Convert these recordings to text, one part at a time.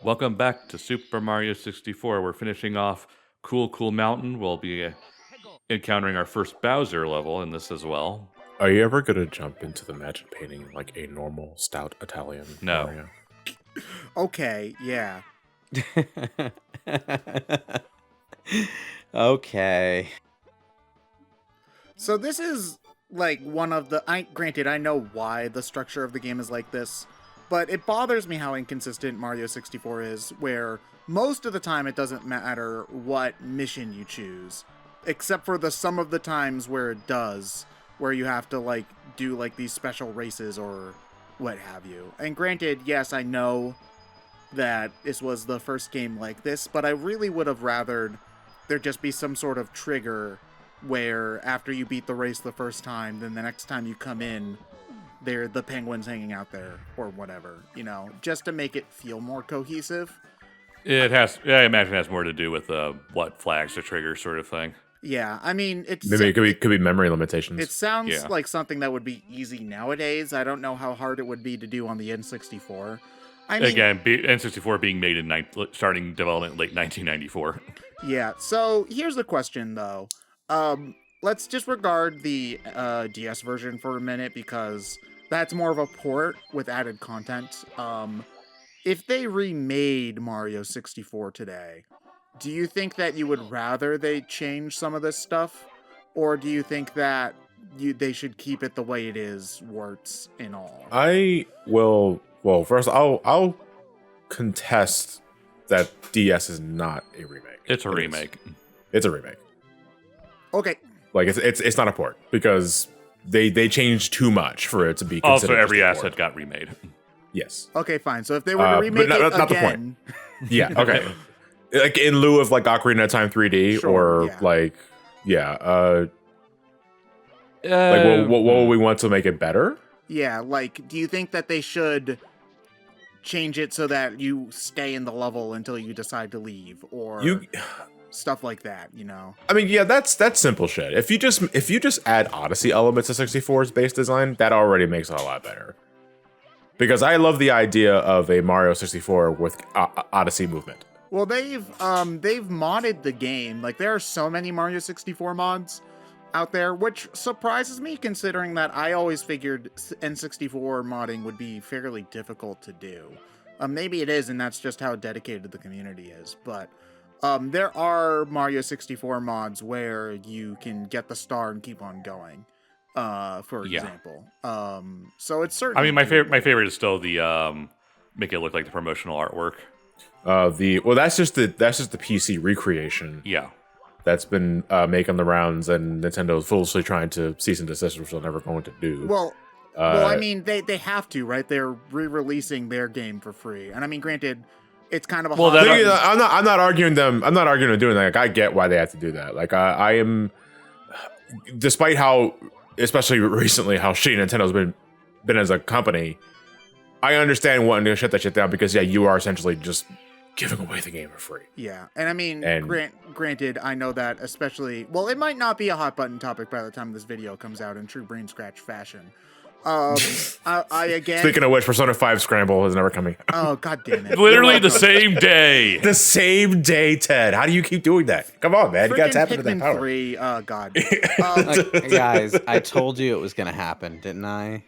Welcome back to Super Mario 64. We're finishing off Cool Mountain. We'll be encountering our first Bowser level in this as well. Are you ever gonna jump into the magic painting like a normal stout Italian No. Mario? Okay, yeah. Okay. So this is like one of the granted I know why the structure of the game is like this, but it bothers me how inconsistent Mario 64 is, where most of the time it doesn't matter what mission you choose, except for some of the times where it does, where you have to like do like these special races or what have you. And granted, yes, I know that this was the first game like this, but I really would have rathered there just be some sort of trigger where after you beat the race the first time, then the next time you come in, they're the penguins hanging out there or whatever, just to make it feel more cohesive. It has, I imagine it has more to do with what flags to trigger sort of thing. Yeah, I mean, Maybe it could be memory limitations. It sounds like something that would be easy nowadays. I don't know how hard it would be to do on the N64. I mean, again, N64 being made in starting development late 1994. Yeah, so here's the question, though. Let's disregard the DS version for a minute, because that's more of a port with added content. If they remade Mario 64 today, do you think that you would rather they change some of this stuff? Or do you think that they should keep it the way it is, warts and all? Well, first I'll contest that DS is not a remake. It's a remake. It's a remake. Okay. Like it's not a port, because they changed too much for it to be considered. Also, every just a asset port. got remade. Yes. Okay, fine. So if they were to remake it not again, the point. Yeah. Okay. Like in lieu of like Ocarina of Time 3D, Sure, or yeah. like like what will we want to make it better? yeah, like, do you think that they should change it so that you stay in the level until you decide to leave, or stuff like that? I mean, yeah, that's simple shit. If you just add Odyssey elements to 64's base design, that already makes it a lot better. Because I love the idea of a Mario 64 with Odyssey movement. Well, they've modded the game. Like, there are so many Mario 64 mods out there, which surprises me, considering that I always figured N64 modding would be fairly difficult to do. Maybe it is, and that's just how dedicated the community is. But there are Mario 64 mods where you can get the star and keep on going, for example. So it's certainly. I mean, my favorite is still the make it look like the promotional artwork. That's just the PC recreation. Yeah. That's been making the rounds, and Nintendo's foolishly trying to cease and desist, which they're never going to do. Well, I mean, they have to, right? They're re-releasing their game for free, and I mean, granted, it's kind of a. Well, I'm not arguing them. I'm not arguing them doing that. Like, I get why they have to do that. Like, I am, despite how, especially recently, how shitty Nintendo's been as a company. I understand wanting to shut that shit down, because you are essentially just giving away the game for free. Yeah, and I mean, granted, I know that especially, well, it might not be a hot button topic by the time this video comes out in true BrainScratch fashion. I again. Speaking of which, Persona 5 Scramble is never coming. Oh, god damn it! Literally the same day. The same day, Ted. How do you keep doing that? Come on, man. You gotta tap into that Pikmin power. 3, oh god. Guys, I told you it was gonna happen, didn't I?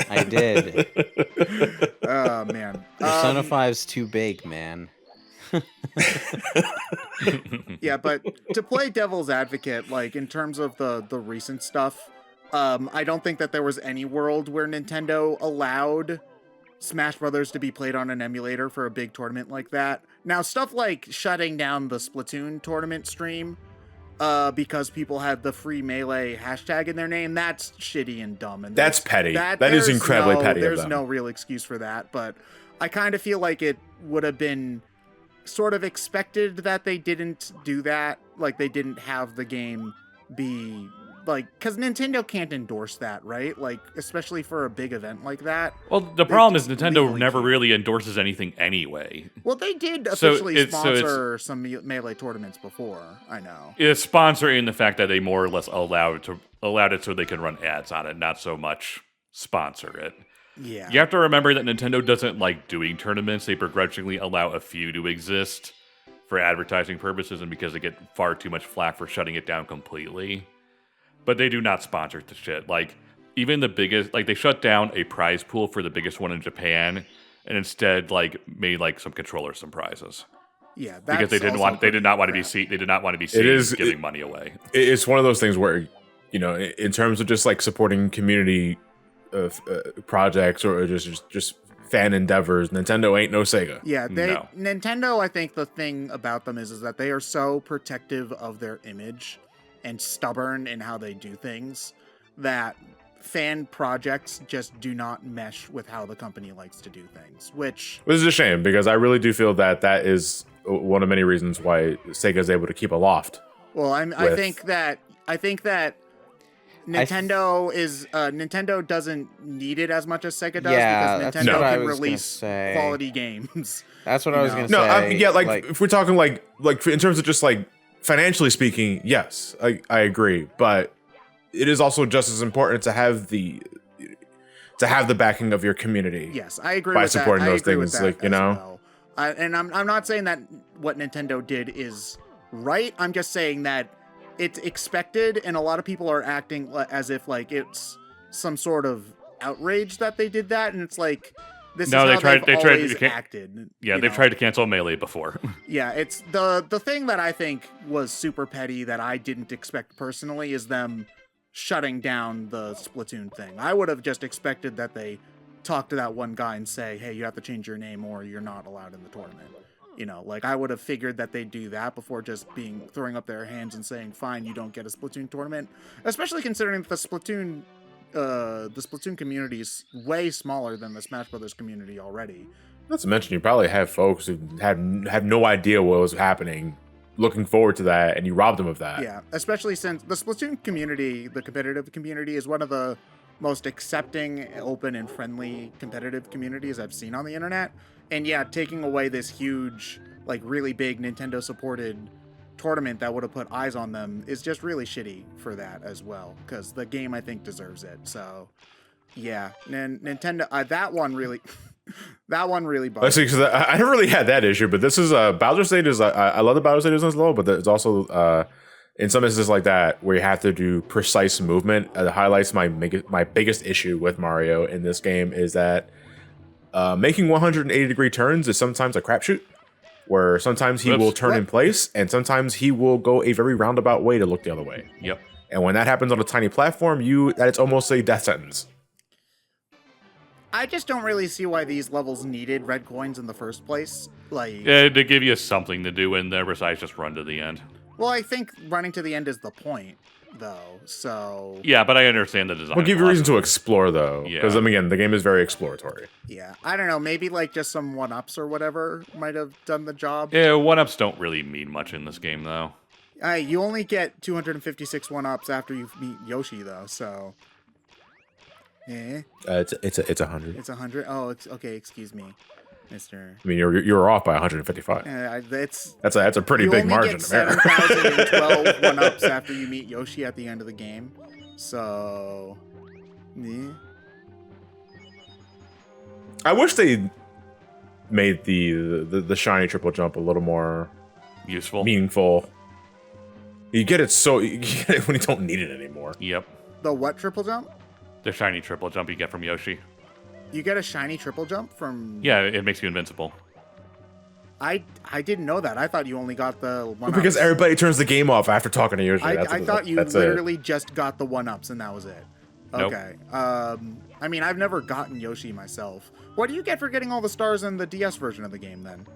I did. Oh man. Persona 5's too big, man. Yeah, but to play devil's advocate, like in terms of the recent stuff, I don't think that there was any world where Nintendo allowed Smash Brothers to be played on an emulator for a big tournament like that. Now, stuff like shutting down the Splatoon tournament stream because people had the free Melee hashtag in their name, that's shitty and dumb. And that's petty. That is incredibly petty. There's no real excuse for that, but I kind of feel like it would have been sort of expected that they didn't do that. Like, they didn't have the game be like, because Nintendo can't endorse that, right? Like, especially for a big event like that. Well, the problem is Nintendo never really endorses anything anyway. Well, they did officially sponsor some Melee tournaments before, I know. It's sponsoring the fact that they more or less allowed it so they can run ads on it, not so much sponsor it. Yeah. You have to remember that Nintendo doesn't like doing tournaments. They begrudgingly allow a few to exist for advertising purposes and because they get far too much flack for shutting it down completely. But they do not sponsor the shit. Like, even the biggest, like, they shut down a prize pool for the biggest one in Japan and instead, like, made, like, some controllers some prizes. Yeah, that's Because they did not want to be seen. They did not want to be seen giving money away. It's one of those things where, you know, in terms of just like supporting community projects or just fan endeavors, Nintendo ain't no Sega. Yeah, No. Nintendo, I think the thing about them is that they are so protective of their image and stubborn in how they do things that fan projects just do not mesh with how the company likes to do things, which well, I think that Nintendo doesn't need it as much as Sega does because that's Nintendo what I can was gonna release say. quality games. That's what I was gonna No, say. if we're talking like in terms of just like financially speaking, yes, I agree, but it is also just as important to have the backing of your community. Yes, I agree by with supporting that. those things, like, you know. Well. And I'm not saying that what Nintendo did is right. I'm just saying that it's expected, and a lot of people are acting as if like it's some sort of outrage that they did that, and it's like this is how they've always acted. Yeah, they've tried to cancel Melee before. Yeah, it's the thing that I think was super petty that I didn't expect personally is them shutting down the Splatoon thing. I would have just expected that they talk to that one guy and say, hey, you have to change your name or you're not allowed in the tournament. You know, like I would have figured that they'd do that before just throwing up their hands and saying, fine, you don't get a Splatoon tournament. Especially considering that the Splatoon community is way smaller than the Smash Brothers community already. Not to mention, you probably have folks who have no idea what was happening, looking forward to that, and you robbed them of that. Yeah, especially since the Splatoon community, the competitive community, is one of the most accepting, open, and friendly competitive communities I've seen on the internet. And yeah, taking away this huge, like really big Nintendo-supported tournament that would have put eyes on them is just really shitty for that as well, because the game, I think, deserves it. So, yeah, Nintendo, that one really... That one really bugs me. Because I never really had that issue, but this is Bowser Stage is I love the Bowser Stage as well, but it's also in some instances like that where you have to do precise movement. It highlights my biggest issue with Mario in this game is that making 180-degree turns is sometimes a crapshoot, where sometimes he will turn in place and sometimes he will go a very roundabout way to look the other way. Yep. And when that happens on a tiny platform, it's almost a death sentence. I just don't really see why these levels needed red coins in the first place. Like, To give you something to do in there besides just run to the end. well, I think running to the end is the point, though. So Yeah, but I understand the design. We'll give you a reason to explore, though, because Yeah. again, the game is very exploratory. yeah, I don't know. Maybe like just some 1-ups or whatever might have done the job. Yeah, 1-ups don't really mean much in this game, though. You only get 256 1-ups after you meet Yoshi, though. So, It's 100. it's 100. Oh, okay. Excuse me, Mister. I mean, you're off by 155. That's a pretty big margin. You only get 7,012 1-ups after you meet Yoshi at the end of the game. So, yeah. I wish they made the shiny triple jump a little more Useful. meaningful. You get it when you don't need it anymore. Yep. The what triple jump? The shiny triple jump you get from Yoshi. You get a shiny triple jump from... Yeah, it makes you invincible. I didn't know that. I thought you only got the 1-ups. Because everybody turns the game off after talking to Yoshi. I thought you literally just got the 1-ups and that was it. Nope. Okay. I mean, I've never gotten Yoshi myself. What do you get for getting all the stars in the DS version of the game, then?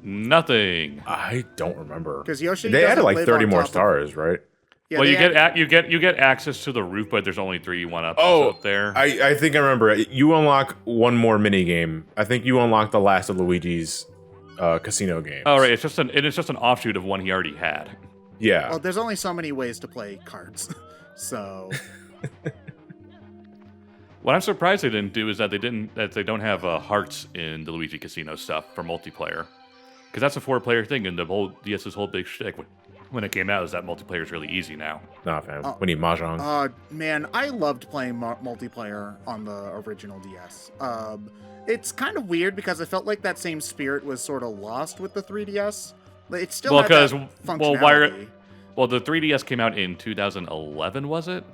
Nothing. I don't remember. Because Yoshi They added doesn't like live 30 on more top of- stars, right? Yeah, Well, they you get access to the roof, but there's only 3 1-ups up there. I think I remember it. You unlock one more mini game. I think you unlock the last of Luigi's casino games. Oh, right. It's just an offshoot of one he already had. Yeah. Well, there's only so many ways to play cards. So, What I'm surprised they didn't do is that they don't have hearts in the Luigi Casino stuff for multiplayer, because that's a 4-player thing, and the whole DS's whole big shtick. when it came out is that multiplayer is really easy now. Nah, fam. We need Mahjong. Man, I loved playing multiplayer on the original DS. It's kind of weird because I felt like that same spirit was sort of lost with the 3DS. It still had that functionality. Well, the 3DS came out in 2011, was it?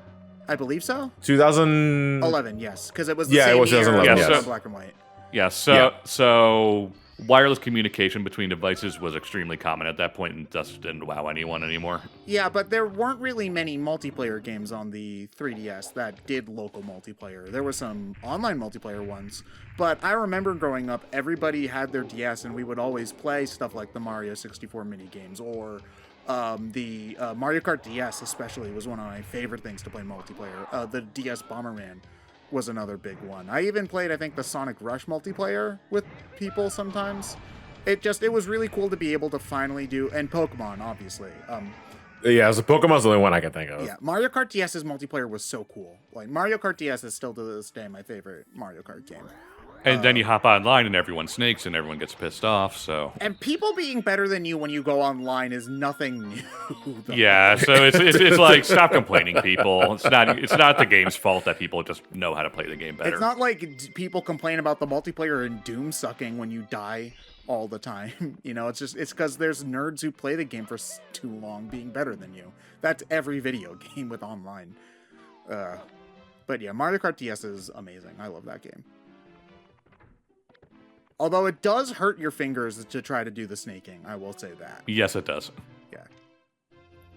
I believe so. 2011, yes, because it was the it same was year 2011. Yeah, as so- black and white. Yeah, so wireless communication between devices was extremely common at that point and just didn't wow anyone anymore. Yeah, but there weren't really many multiplayer games on the 3DS that did local multiplayer. There were some online multiplayer ones, but I remember growing up, everybody had their DS and we would always play stuff like the Mario 64 minigames or the Mario Kart DS especially was one of my favorite things to play multiplayer. The DS Bomberman was another big one. I even played, I think, the Sonic Rush multiplayer with people sometimes. It was really cool to be able to finally do, and Pokemon, obviously. Yeah, so Pokemon's the only one I can think of. Yeah, Mario Kart DS's multiplayer was so cool. Like, Mario Kart DS is still to this day my favorite Mario Kart game. And then you hop online and everyone snakes and everyone gets pissed off, so... And people being better than you when you go online is nothing new. Though. Yeah, so it's like, stop complaining, people. It's not the game's fault that people just know how to play the game better. It's not like people complain about the multiplayer and doom sucking when you die all the time. You know, it's because there's nerds who play the game for too long being better than you. That's every video game with online. But yeah, Mario Kart DS is amazing. I love that game. Although it does hurt your fingers to try to do the snaking, I will say that. Yes, it does. Yeah.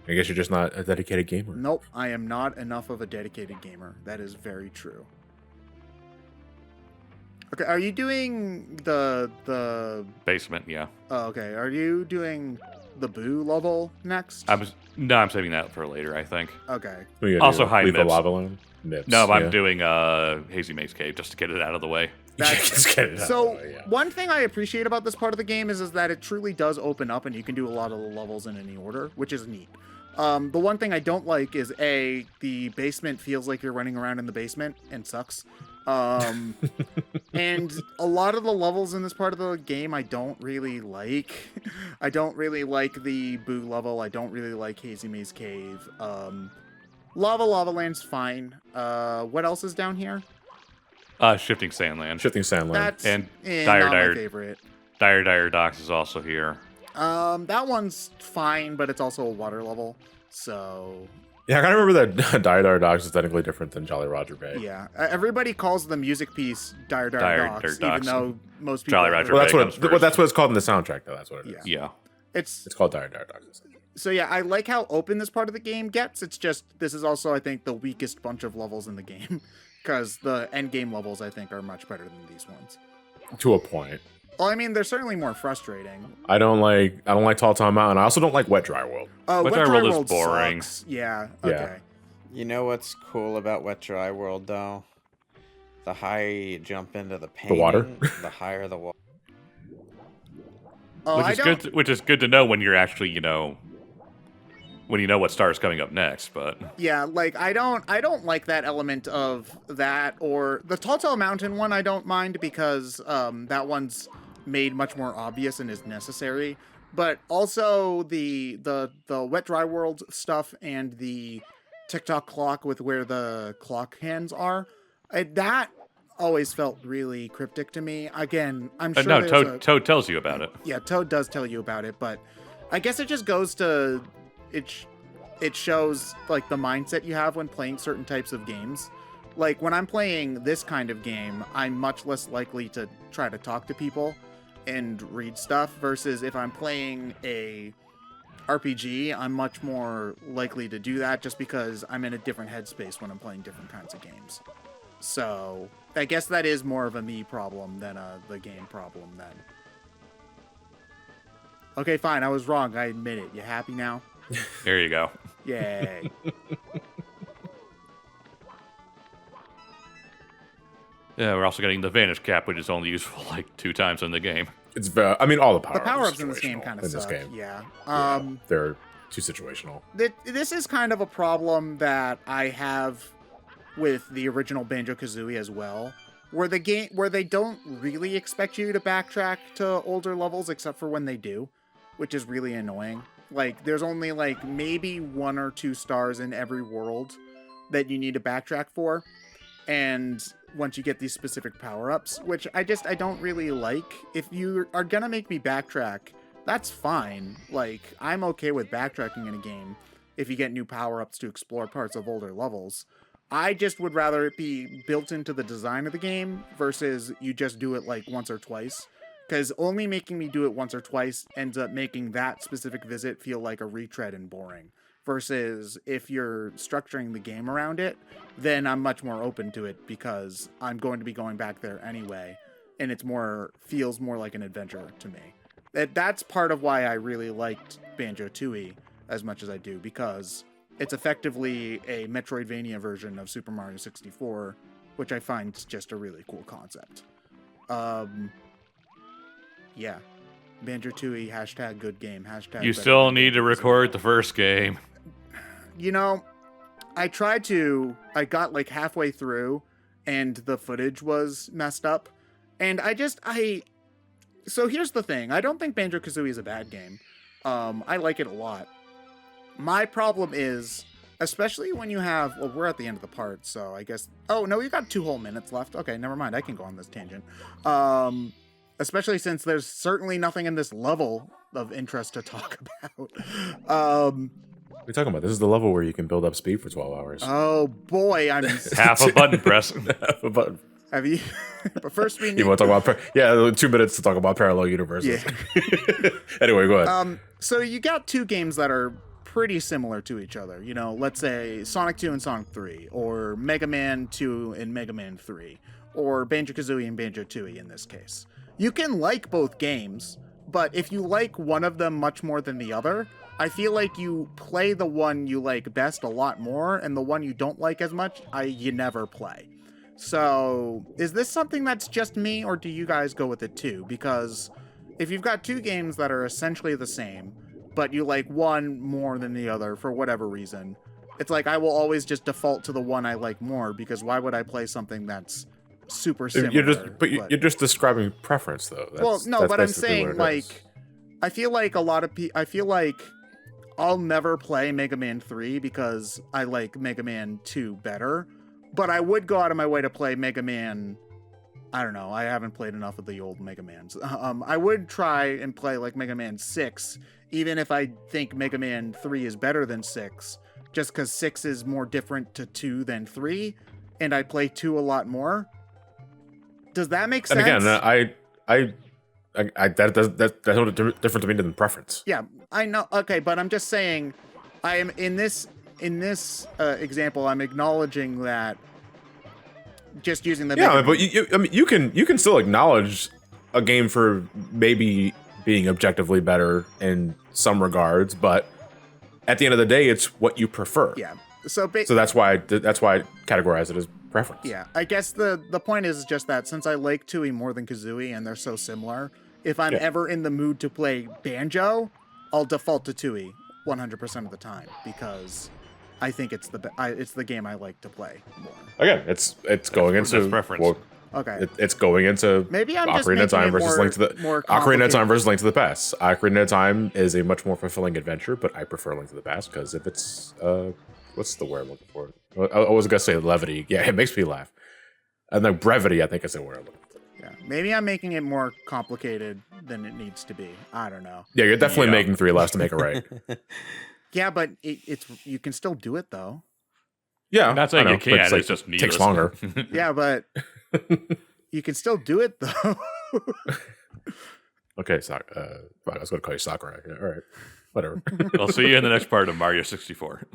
I guess you're just not a dedicated gamer. Nope, I am not enough of a dedicated gamer. That is very true. Okay, are you doing the Basement, yeah. Oh, okay, are you doing the Boo level next? I'm saving that for later, I think. Okay. Also, high Lethal Mips. Lava Land? Mips, No, but yeah. I'm doing Hazy Maze Cave just to get it out of the way. Just get it out So, of the way, yeah. one thing I appreciate about this part of the game is that it truly does open up and you can do a lot of the levels in any order, which is neat. The one thing I don't like is, the basement feels like you're running around in the basement and sucks. And a lot of the levels in this part of the game I don't really like. I don't really like the Boo level. I don't really like Hazy Maze Cave. Lava Land's fine. What else is down here? Shifting Sandland. Shifting Sandland. That's And not my favorite. Dire Docks is also here. That one's fine, but it's also a water level, so Yeah, I kind of remember that Dire Dogs is technically different than Jolly Roger Bay. yeah. Everybody calls the music piece Dire Docks, even Docks. though most people. Jolly Roger Well, that's Bay what comes first. that's what it's called in the soundtrack, though. That's what it is. Yeah. Yeah. It's It's called Dire Dogs. so yeah. I like how open this part of the game gets. It's just this is also I think the weakest bunch of levels in the game, because the end game levels I think are much better than these ones. To a point. Well, I mean they're certainly more frustrating. I don't like Tall Town Mountain. I also don't like Wet Dry World. Wet Dry Dry World is boring. sucks. Yeah. Yeah. Okay. You know what's cool about Wet Dry World, though? The higher you jump into the painting, water? the higher the water. Oh, Which is good to know when you're actually, when you know what star is coming up next, but Yeah, like I don't like that element of that, or the Tall Tale Mountain one I don't mind because that one's made much more obvious and is necessary. But also the Wet Dry World stuff and the TikTok clock with where the clock hands are, that always felt really cryptic to me. Again, I'm sure no, there's Toad tells you about it. Yeah, Toad does tell you about it, but I guess it just goes to it shows like the mindset you have when playing certain types of games. Like when I'm playing this kind of game, I'm much less likely to try to talk to people and read stuff versus if I'm playing a RPG, I'm much more likely to do that just because I'm in a different headspace when I'm playing different kinds of games. So I guess that is more of a me problem than the game problem then. Okay, fine. I was wrong. I admit it. You happy now? There you go. Yay. Yeah, we're also getting the Vanish Cap, which is only useful like 2 times in the game. It's very, I mean, all the The power-ups, power-ups in this game kind of in this suck. game. Yeah. They're too situational. This is kind of a problem that I have with the original Banjo-Kazooie as well, where they don't really expect you to backtrack to older levels except for when they do, which is really annoying. Like, there's only like maybe 1 or 2 stars in every world that you need to backtrack for. And once you get these specific power-ups, which I don't really like. If you are gonna make me backtrack, that's fine. Like, I'm okay with backtracking in a game if you get new power-ups to explore parts of older levels. I just would rather it be built into the design of the game versus you just do it like once or twice. Because only making me do it once or twice ends up making that specific visit feel like a retread and boring. Versus if you're structuring the game around it, then I'm much more open to it because I'm going to be going back there anyway, and it's feels more like an adventure to me. That's part of why I really liked Banjo-Tooie as much as I do, because it's effectively a Metroidvania version of Super Mario 64, which I find just a really cool concept. Yeah. Banjo-Tooie, hashtag good game, hashtag... You still need to record the first game. You know, I got like halfway through and the footage was messed up. And so here's the thing. I don't think Banjo-Kazooie is a bad game. I like it a lot. My problem is, especially when you have, well, we're at the end of the part, so I guess, oh no, we got 2 whole minutes left. Okay, never mind. I can go on this tangent. Especially since there's certainly nothing in this level of interest to talk about. What are you talking about? This is the level where you can build up speed for 12 hours. Oh boy, I'm Half a button press. Half a button. Have you? But first we need. You want to talk about? 2 minutes to talk about parallel universes. Yeah. Anyway, go ahead. So you got 2 games that are pretty similar to each other. You know, let's say Sonic 2 and Sonic 3, or Mega Man 2 and Mega Man 3, or Banjo-Kazooie and Banjo-Tooie in this case. You can like both games, but if you like one of them much more than the other, I feel like you play the one you like best a lot more, and the one you don't like as much, you never play. So, is this something that's just me, or do you guys go with it too? Because if you've got 2 games that are essentially the same, but you like one more than the other for whatever reason, it's like I will always just default to the one I like more, because why would I play something that's super similar? You're just describing preference, though. But I'm saying, like, I feel like I'll never play Mega Man 3 because I like Mega Man 2 better, but I would go out of my way to play Mega Man. I don't know. I haven't played enough of the old Mega Mans. I would try and play like Mega Man 6, even if I think Mega Man 3 is better than 6, just because 6 is more different to 2 than 3, and I play 2 a lot more. Does that make sense? And again, that's no different to me than preference. Yeah, I know. Okay, but I'm just saying, I am in this example, I'm acknowledging that. Just using the but you can still acknowledge a game for maybe being objectively better in some regards, but at the end of the day, it's what you prefer. Yeah. So that's why I categorize it as preference. Yeah, I guess the point is just that since I like Tooie more than Kazooie and they're so similar, if I'm ever in the mood to play Banjo, I'll default to Tooie 100% of the time because I think it's the game I like to play more. Again, it's going into preference. Well, okay. It's going into maybe I'm just Ocarina of Time versus Link to the Past. Ocarina of Time is a much more fulfilling adventure, but I prefer Link to the Past because if it's what's the word I'm looking for? I was gonna say levity. Yeah, it makes me laugh. And then brevity, I think is the word I'm looking for. Yeah, maybe I'm making it more complicated than it needs to be. I don't know. Yeah, you're definitely making 3 less to make it right. Yeah, but it's you can still do it though. Yeah, I'm not saying you can't. It's just needless. Takes longer. Yeah, but you can still do it though. Okay, I was going to call you Sakurai. All right, whatever. I'll see you in the next part of Mario 64.